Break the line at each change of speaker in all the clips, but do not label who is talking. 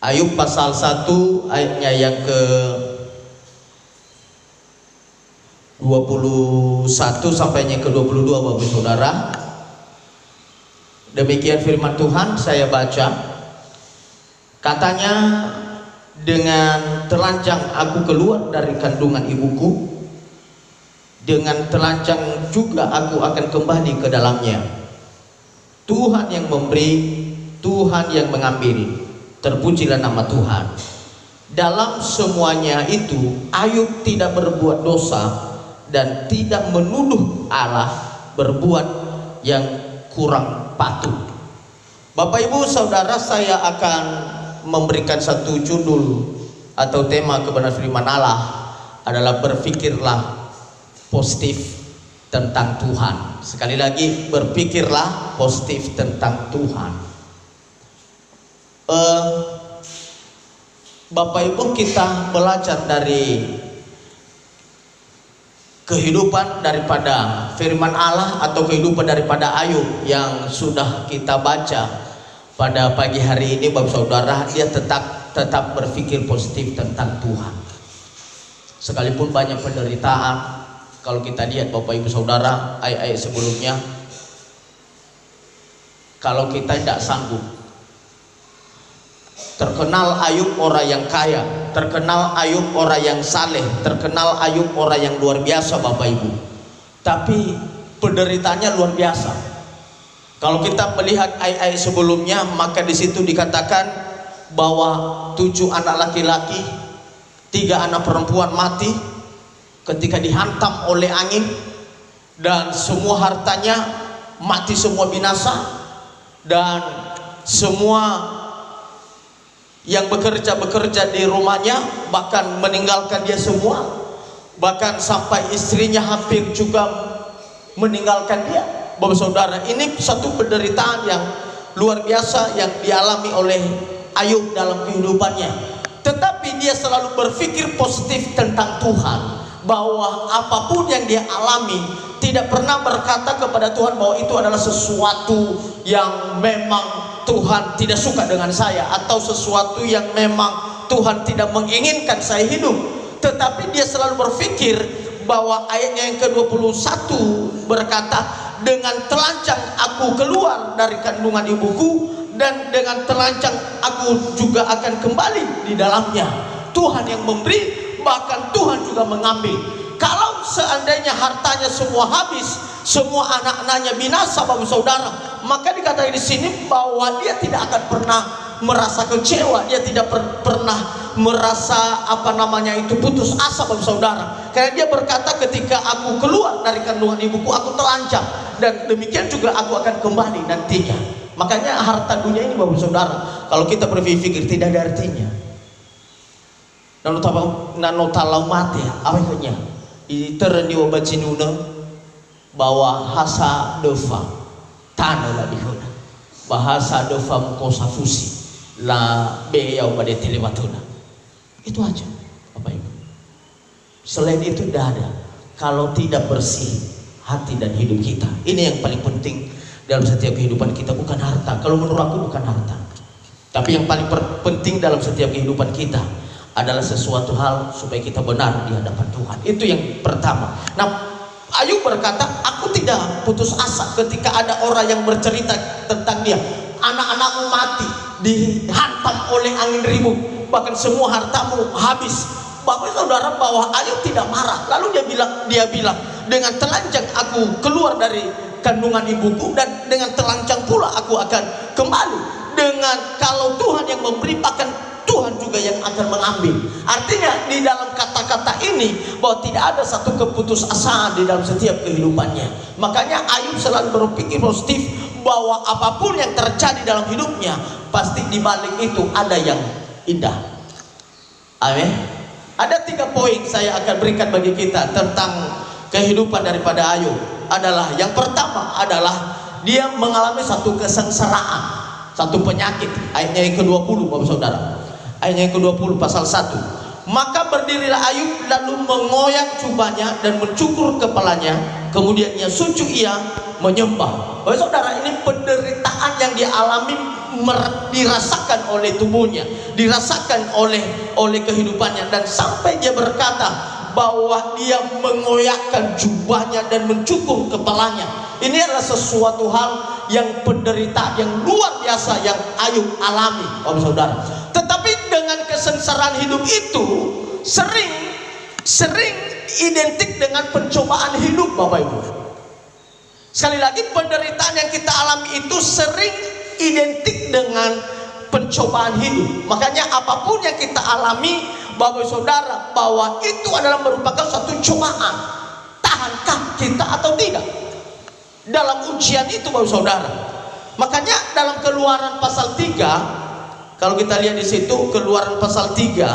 Ayub pasal 1 ayatnya yang ke 21 sampai yang ke 22, Bapak Saudara. Demikian firman Tuhan, saya baca. Katanya, dengan telanjang aku keluar dari kandungan ibuku, dengan telanjang juga aku akan kembali ke dalamnya. Tuhan yang memberi, Tuhan yang mengambil, terpujilah nama Tuhan. Dalam semuanya itu Ayub tidak berbuat dosa dan tidak menuduh Allah berbuat yang kurang patut. Bapak Ibu Saudara, saya akan memberikan satu judul atau tema kebenaran firman Allah adalah berpikirlah positif tentang Tuhan. Sekali lagi, berpikirlah positif tentang Tuhan. Bapak Ibu, kita belajar dari kehidupan daripada firman Allah atau kehidupan daripada Ayub yang sudah kita baca pada pagi hari ini. Bapak Saudara, dia tetap berpikir positif tentang Tuhan sekalipun banyak penderitaan. Kalau kita lihat Bapak Ibu Saudara, ayat-ayat sebelumnya, kalau kita tidak sanggup, terkenal Ayub orang yang kaya, terkenal Ayub orang yang saleh, terkenal Ayub orang yang luar biasa Bapak Ibu, tapi penderitaannya luar biasa. Kalau kita melihat ayat-ayat sebelumnya, maka di situ dikatakan bahwa 7 anak laki-laki, 3 anak perempuan mati ketika dihantam oleh angin, dan semua hartanya mati, semua binasa, dan semua yang bekerja di rumahnya bahkan meninggalkan dia semua, bahkan sampai istrinya hampir juga meninggalkan dia. Bapak Saudara, ini satu penderitaan yang luar biasa yang dialami oleh Ayub dalam kehidupannya. Tetapi dia selalu berpikir positif tentang Tuhan, bahwa apapun yang dia alami tidak pernah berkata kepada Tuhan bahwa itu adalah sesuatu yang memang Tuhan tidak suka dengan saya, atau sesuatu yang memang Tuhan tidak menginginkan saya hidup. Tetapi dia selalu berpikir bahwa ayatnya yang ke-21 berkata, dengan telanjang aku keluar dari kandungan ibuku, dan dengan telanjang aku juga akan kembali di dalamnya. Tuhan yang memberi, bahkan Tuhan juga mengambil. Kalau seandainya hartanya semua habis, semua anak-anaknya binasa Bapak Saudara, maka dikatakan di sini bahwa dia tidak akan pernah merasa kecewa, dia tidak pernah merasa putus asa Bapak Saudara. Karena dia berkata, ketika aku keluar dari kandungan ibuku aku telanjang, dan demikian juga aku akan kembali nantinya. Makanya harta dunia ini Bapak Saudara, kalau kita berpikir tidak ada artinya. Nano talau mati awalnya iteran diwabacinuna bahwa hasa deva tanah lah dihuna bahasa deva mukosa fusi la beyau pada telematuna. Itu aja Bapak Ibu. Selain itu tidak ada. Kalau tidak bersih hati dan hidup kita, ini yang paling penting dalam setiap kehidupan kita, bukan harta. Kalau menurut aku bukan harta, tapi yang paling penting dalam setiap kehidupan kita adalah sesuatu hal supaya kita benar di hadapan Tuhan. Itu yang pertama. Nah, Ayub berkata, aku tidak putus asa ketika ada orang yang bercerita tentang dia. Anak-anakmu mati, dihantam oleh angin ribut, bahkan semua hartamu habis. Bapak Saudara, bahwa Ayub tidak marah. Lalu dia bilang, dengan telanjang aku keluar dari kandungan ibuku, dan dengan telanjang pula aku akan kembali. Dengan kalau Tuhan yang memberi, bahkan Tuhan juga yang akan mengambil. Artinya di dalam kata-kata ini bahwa tidak ada satu keputusasaan di dalam setiap kehidupannya. Makanya Ayub selalu berpikir positif bahwa apapun yang terjadi dalam hidupnya, pasti di balik itu ada yang indah. Amin. Ada 3 poin saya akan berikan bagi kita tentang kehidupan daripada Ayub. Adalah yang pertama adalah dia mengalami satu kesengsaraan, satu penyakit. Ayatnya yang ke-20 Bapak Saudara. Ayatnya yang ke-20 pasal 1. Maka berdirilah Ayub lalu mengoyak jubahnya dan mencukur kepalanya, kemudian ia sujud, ia menyembah. Bapak Saudara, ini penderitaan yang dia alami dirasakan oleh tubuhnya, dirasakan oleh kehidupannya, dan sampai dia berkata bahwa dia mengoyakkan jubahnya dan mencukur kepalanya. Ini adalah sesuatu hal yang penderitaan yang luar biasa yang Ayub alami, Bapak Saudara. Tetapi dengan kesengsaraan hidup itu sering identik dengan pencobaan hidup, Bapak Ibu. Sekali lagi, penderitaan yang kita alami itu sering identik dengan pencobaan hidup. Makanya apapun yang kita alami, Bapak Saudara, bahwa itu adalah merupakan satu cobaan. Tahankah kita atau tidak dalam ujian itu, Bapak Saudara? Makanya dalam Keluaran pasal 3, kalau kita lihat di situ, Keluaran pasal 3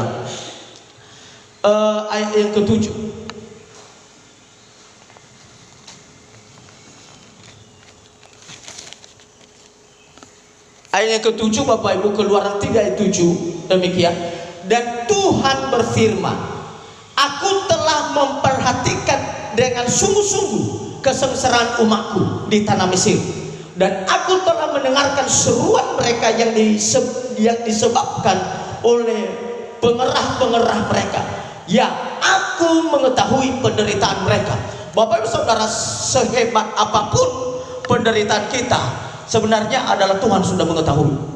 ayat yang ke-7. Ayat yang ke-7, Bapak Ibu, Keluaran 3 ayat 7, demikian. Dan Tuhan berfirman, aku telah memperhatikan dengan sungguh-sungguh kesengsaraan umatku di tanah Mesir, dan aku telah mendengarkan seruan mereka yang disebabkan oleh pengerah-pengerah mereka. Ya, aku mengetahui penderitaan mereka. Bapak Ibu Saudara, sehebat apapun penderitaan kita, sebenarnya adalah Tuhan sudah mengetahui.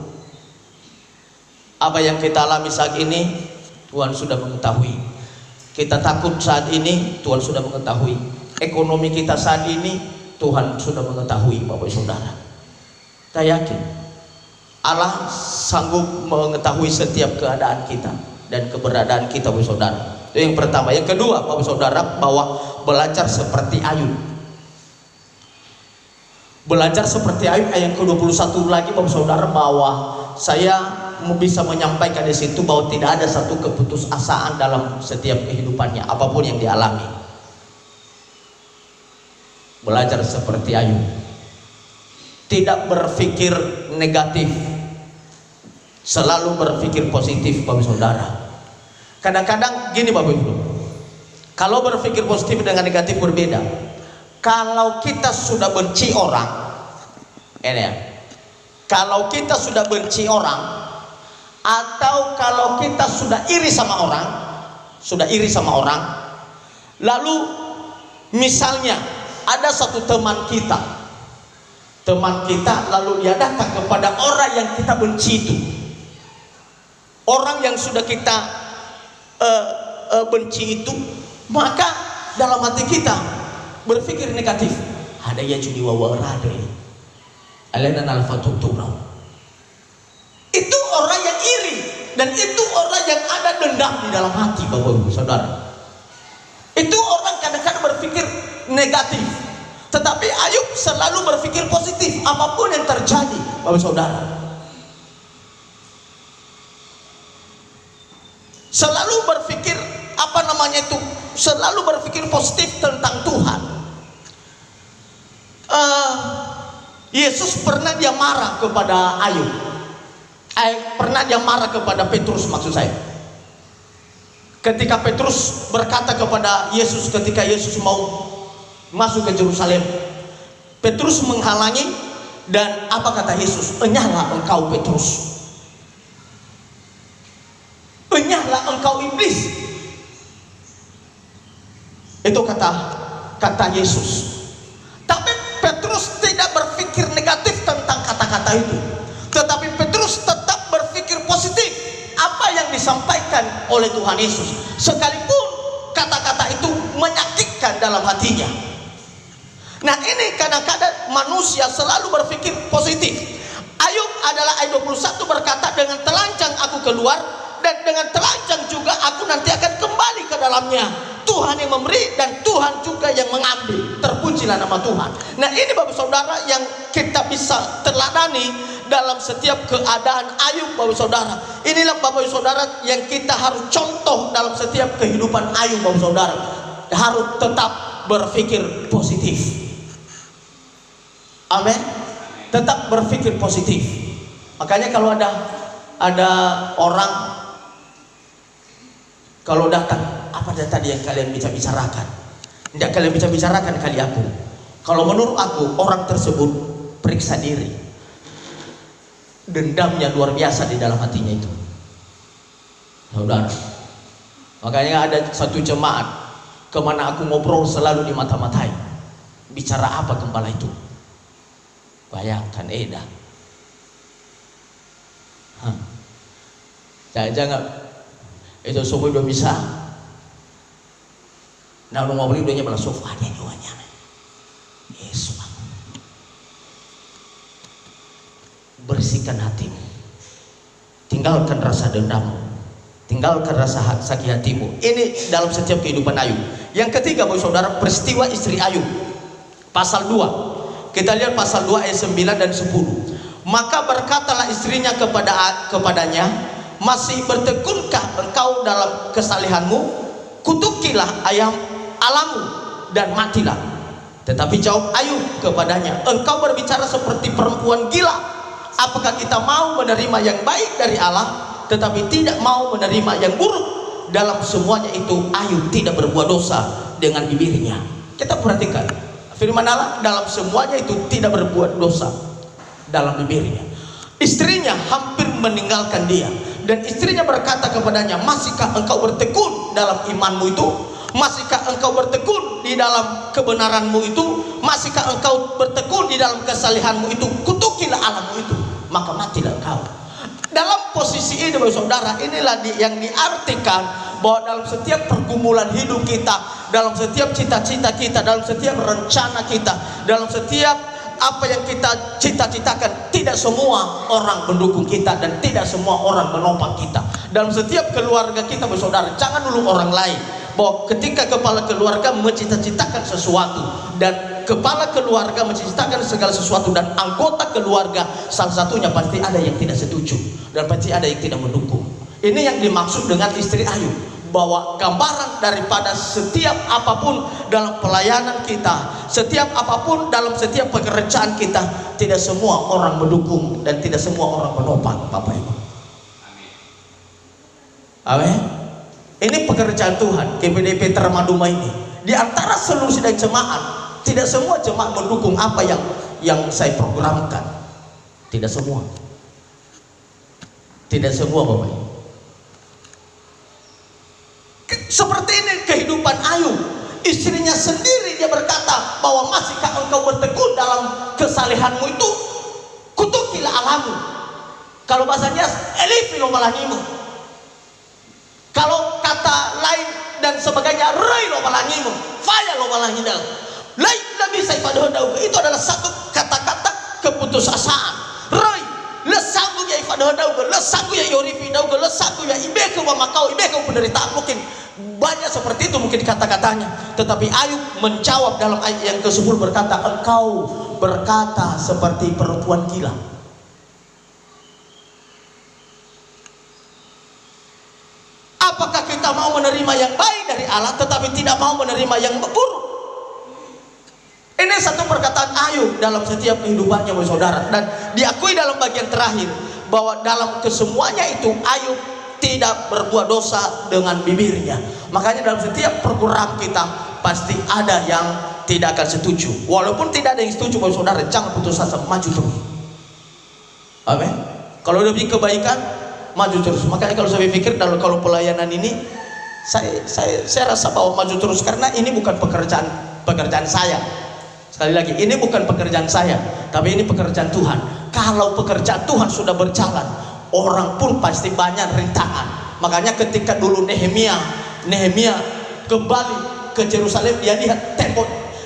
Apa yang kita alami saat ini, Tuhan sudah mengetahui. Kita takut saat ini, Tuhan sudah mengetahui. Ekonomi kita saat ini, Tuhan sudah mengetahui, Bapak Saudara. Saya yakin Allah sanggup mengetahui setiap keadaan kita dan keberadaan kita, Bapak Saudara. Itu yang pertama. Yang kedua, Bapak Saudara, bahwa belajar seperti Ayub. Belajar seperti Ayub, ayat ke-21 lagi, Bapak Saudara, bahwa saya bisa menyampaikan di situ bahwa tidak ada satu keputusasaan dalam setiap kehidupannya, apapun yang dialami. Belajar seperti Ayub, tidak berpikir negatif, selalu berpikir positif, Bapak Saudara. Kadang-kadang gini, Bapak Ibu, kalau berpikir positif dengan negatif berbeda. Kalau kita sudah benci orang, ini ya, kalau kita sudah benci orang, atau kalau kita sudah iri sama orang, lalu misalnya ada satu teman kita lalu dia datang kepada orang yang kita benci itu, orang yang sudah kita benci itu, maka dalam hati kita berpikir negatif. Ada ya judi wawarade alena alfatuturau. Itu orang yang iri, dan itu orang yang ada dendam di dalam hati, Bapak Ibu Saudara. Itu orang kadang-kadang berpikir negatif. Tetapi Ayub selalu berpikir positif apapun yang terjadi, Bapak Saudara. Selalu berpikir selalu berpikir positif tentang Tuhan. Yesus pernah dia marah kepada Ayub. Pernah dia marah kepada Petrus, maksud saya. Ketika Petrus berkata kepada Yesus, ketika Yesus mau masuk ke Yerusalem, Petrus menghalangi, dan apa kata Yesus? Enyahlah engkau Petrus, enyahlah engkau iblis. Itu kata Yesus. Tapi Petrus tidak berpikir negatif tentang kata-kata itu, tetapi Petrus tetap berpikir positif apa yang disampaikan oleh Tuhan Yesus, sekalipun kata-kata itu menyakitkan dalam hatinya. Nah, ini kadang-kadang manusia selalu berpikir positif. Ayub adalah ayat 21 berkata, dengan telanjang aku keluar, dan dengan telanjang juga aku nanti akan kembali ke dalamnya. Tuhan yang memberi dan Tuhan juga yang mengambil. Terpujilah nama Tuhan. Nah, ini Bapak Saudara yang kita bisa teladani dalam setiap keadaan Ayub, Bapak Saudara. Inilah Bapak Saudara yang kita harus contoh dalam setiap kehidupan Ayub, Bapak Saudara. Harus tetap berpikir positif. Amin. Tetap berpikir positif. Makanya kalau ada orang kalau datang, apa tadi yang kalian bicarakan? Tidak kalian bicarakan kali aku. Kalau menurut aku, orang tersebut periksa diri. dendamnya luar biasa di dalam hatinya itu, saudara. Makanya ada satu jemaat kemana aku ngobrol selalu dimata-matai. Bicara apa gembala itu? Bayangkan jangan itu semua udah bisa. Nah, lu ngobrol duanya malah sofa dia duanya. Yesus. Bersihkan hatimu. Tinggalkan rasa dendammu. Tinggalkan rasa sakit hatimu. Ini dalam setiap kehidupan Ayub. Yang ketiga, saudara, peristiwa istri Ayub. Pasal 2. Kita lihat pasal 2 ayat 9 dan 10. Maka berkatalah istrinya kepadanya, masih bertekunkah engkau dalam kesalehanmu? Kutukilah alamu dan matilah. Tetapi jawab Ayub kepadanya, engkau berbicara seperti perempuan gila. Apakah kita mau menerima yang baik dari Allah, tetapi tidak mau menerima yang buruk? Dalam semuanya itu Ayub tidak berbuat dosa dengan bibirnya. Kita perhatikan firman Allah, dalam semuanya itu tidak berbuat dosa dalam bibirnya. Istrinya hampir meninggalkan dia, dan istrinya berkata kepadanya, masihkah engkau bertekun dalam imanmu itu? Masihkah engkau bertekun di dalam kebenaranmu itu? Masihkah engkau bertekun di dalam kesalehanmu itu? Kutukilah alamu itu, maka matilah engkau. Dalam posisi ini, saudara, inilah yang diartikan bahwa dalam setiap pergumulan hidup kita, dalam setiap cita-cita kita, dalam setiap rencana kita, dalam setiap apa yang kita cita-citakan, tidak semua orang mendukung kita dan tidak semua orang menopang kita. Dalam setiap keluarga kita, saudara, jangan dulu orang lain. Bahwa ketika kepala keluarga mencita-citakan sesuatu dan kepala keluarga mencita-citakan segala sesuatu dan anggota keluarga salah satunya pasti ada yang tidak setuju dan pasti ada yang tidak mendukung. Ini yang dimaksud dengan istri Ayub, bahwa gambaran daripada setiap apapun dalam pelayanan kita, setiap apapun dalam setiap pekerjaan kita, tidak semua orang mendukung dan tidak semua orang menopang, Bapak Ibu. Amin. Ini pekerjaan Tuhan, GPDP Termaduma ini. Di antara seluruh sidang jemaat, tidak semua jemaat mendukung apa yang saya programkan. Tidak semua. Tidak semua, Bapak Ibu. Seperti ini kehidupan Ayub. Istrinya sendiri dia berkata bahwa masihkah engkau bertekun dalam kesalehanmu itu? Kutukilah alamu. Kalau bahasanya elifi lo malangimu. Kalau kata lain dan sebagainya, rei lo malangimu, faya lo malangidau, lain lebih saya pada hodau. Itu adalah satu kata-kata keputusasaan. Rei lesagu ya pada hodau, lesagu ya yorifi dau, lesagu ya ibeku mamakau, ibeku penderitaan. Mungkin banyak seperti itu mungkin kata-katanya. Tetapi Ayub menjawab dalam ayat yang ke-10 berkata, engkau berkata seperti perempuan gila. Apakah kita mau menerima yang baik dari Allah tetapi tidak mau menerima yang buruk? Ini satu perkataan Ayub dalam setiap kehidupannya, saudara, dan diakui dalam bagian terakhir bahwa dalam kesemuanya itu Ayub tidak berbuat dosa dengan bibirnya. Makanya dalam setiap program kita pasti ada yang tidak akan setuju. Walaupun tidak ada yang setuju, saudara, jangan putus asa, maju terus. Amin. Kalau demi kebaikan, maju terus. Makanya kalau saya pikir kalau pelayanan ini saya rasa bahwa maju terus, karena ini bukan pekerjaan saya. Sekali lagi, ini bukan pekerjaan saya, tapi ini pekerjaan Tuhan. Kalau pekerjaan Tuhan sudah berjalan, orang pun pasti banyak rintangan. Makanya ketika dulu Nehemia kembali ke Yerusalem, dia lihat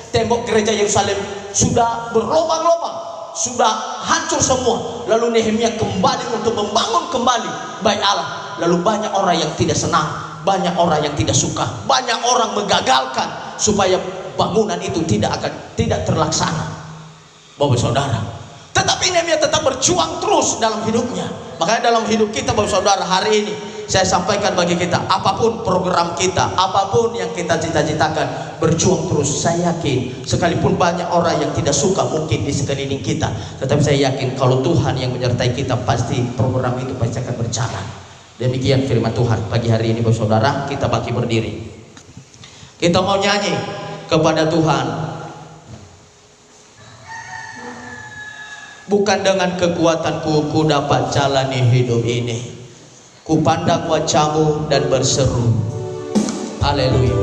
tembok gereja Yerusalem sudah berlobang-lobang, sudah hancur semua. Lalu Nehemia kembali untuk membangun kembali bait Allah. Lalu banyak orang yang tidak senang, banyak orang yang tidak suka, banyak orang menggagalkan supaya bangunan itu tidak terlaksana, Bapak Saudara. Tetapi Nehemia tetap berjuang terus dalam hidupnya. Makanya dalam hidup kita, Bapak Saudara, hari ini saya sampaikan bagi kita, apapun program kita, apapun yang kita cita-citakan, berjuang terus. Saya yakin sekalipun banyak orang yang tidak suka mungkin di sekeliling kita, tetapi saya yakin kalau Tuhan yang menyertai kita, pasti program itu pasti akan berjalan. Demikian firman Tuhan pagi hari ini, Bapak Saudara. Kita bangkit berdiri, kita mau nyanyi kepada Tuhan. Bukan dengan kekuatanku ku dapat jalani hidup ini. Ku pandang wajah-Mu dan berseru, haleluya.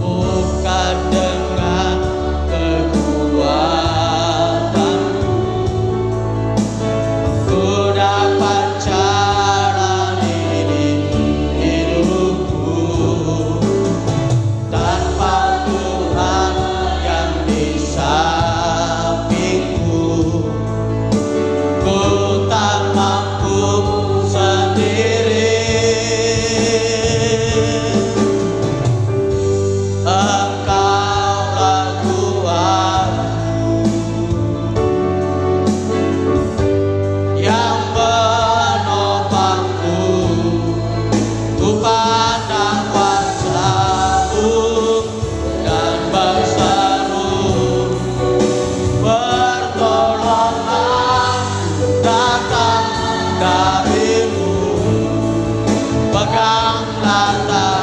Bukan dengan kekuatanku ku dapat jalani hidupku, tanpa Tuhan yang di sampingku ku tak mampu sendiri. Engkaulah kuatku yang menopangku. Ku pandang wajah-Mu dan berseru, pertolongan datang dari-Mu. Peganglah tanganku